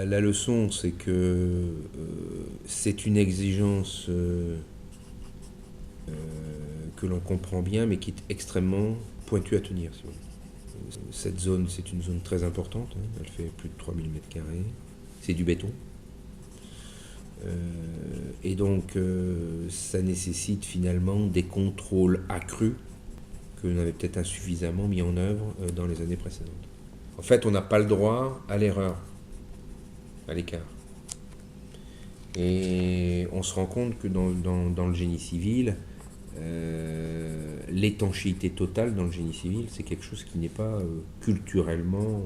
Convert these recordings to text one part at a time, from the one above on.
La leçon, c'est que c'est une exigence que l'on comprend bien, mais qui est extrêmement pointue à tenir. Si vous voulez. Cette zone, c'est une zone très importante, hein. Elle fait plus de 3000 m². C'est du béton. Et donc, ça nécessite finalement des contrôles accrus que l'on avait peut-être insuffisamment mis en œuvre dans les années précédentes. En fait, on n'a pas le droit à l'erreur, à l'écart. Et on se rend compte que dans le génie civil, l'étanchéité totale dans le génie civil, c'est quelque chose qui n'est pas culturellement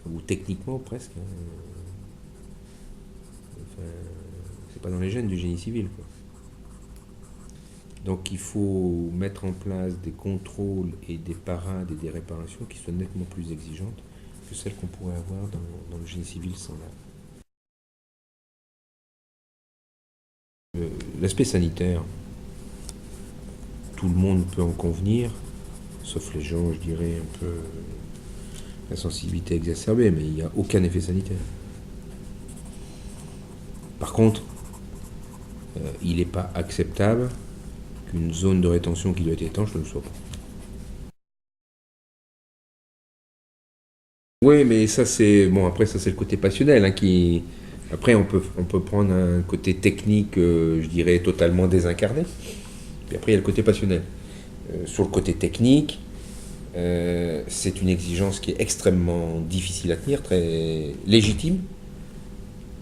ou techniquement presque. Enfin, c'est pas dans les gènes du génie civil, quoi. Donc il faut mettre en place des contrôles et des parades et des réparations qui soient nettement plus exigeantes que celles qu'on pourrait avoir dans le génie civil standard. L'aspect sanitaire, tout le monde peut en convenir, sauf les gens, je dirais, un peu la sensibilité exacerbée, mais il n'y a aucun effet sanitaire. Par contre, il n'est pas acceptable qu'une zone de rétention qui doit être étanche ne le soit pas. Oui, mais ça c'est bon. Après, ça c'est le côté passionnel, hein, qui. Après, on peut prendre un côté technique, je dirais, totalement désincarné. Puis après, il y a le côté passionnel. Sur le côté technique, c'est une exigence qui est extrêmement difficile à tenir, très légitime,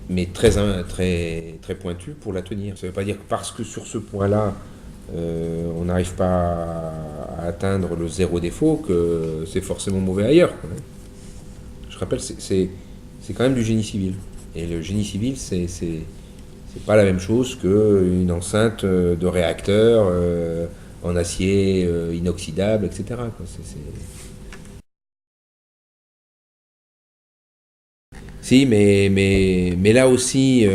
mais très pointue pour la tenir. Ça ne veut pas dire que parce que sur ce point-là, on n'arrive pas à atteindre le zéro défaut que c'est forcément mauvais ailleurs, quoi. Je rappelle, c'est quand même du génie civil. Et le génie civil, c'est pas la même chose qu'une enceinte de réacteur en acier inoxydable, etc., quoi. Si, mais là aussi,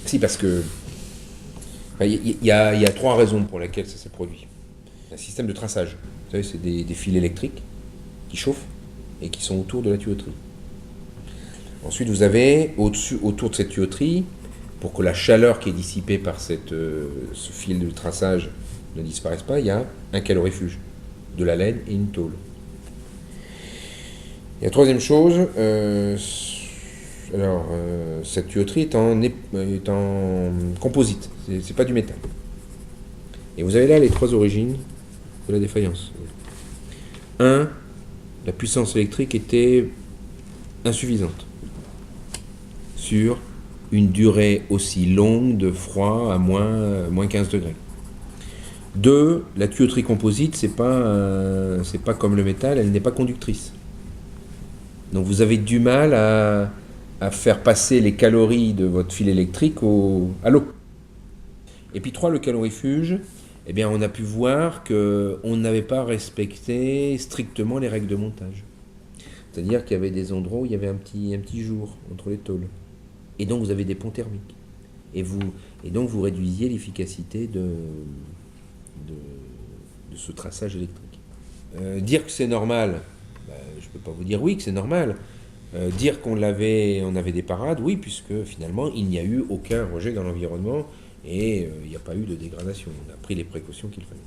si, parce que il y a trois raisons pour lesquelles ça s'est produit. Un système de traçage. Vous savez, c'est des fils électriques qui chauffent et qui sont autour de la tuyauterie. Ensuite, vous avez autour de cette tuyauterie, pour que la chaleur qui est dissipée par ce fil de traçage ne disparaisse pas, il y a un calorifuge, de la laine et une tôle. Et la troisième chose, cette tuyauterie est en composite, c'est pas du métal. Et vous avez là les trois origines de la défaillance. 1. La puissance électrique était insuffisante sur une durée aussi longue de froid à moins 15 degrés. 2. La tuyauterie composite, c'est pas comme le métal, elle n'est pas conductrice. Donc vous avez du mal à faire passer les calories de votre fil électrique à l'eau. Et puis 3, le calorifuge, eh bien on a pu voir qu'on n'avait pas respecté strictement les règles de montage. C'est-à-dire qu'il y avait des endroits où il y avait un petit jour entre les tôles. Et donc vous avez des ponts thermiques. Et donc vous réduisiez l'efficacité de ce traçage électrique. Dire que c'est normal, je ne peux pas vous dire oui que c'est normal. Dire on avait des parades, oui, puisque finalement il n'y a eu aucun rejet dans l'environnement et il n'y a pas eu de dégradation. On a pris les précautions qu'il fallait.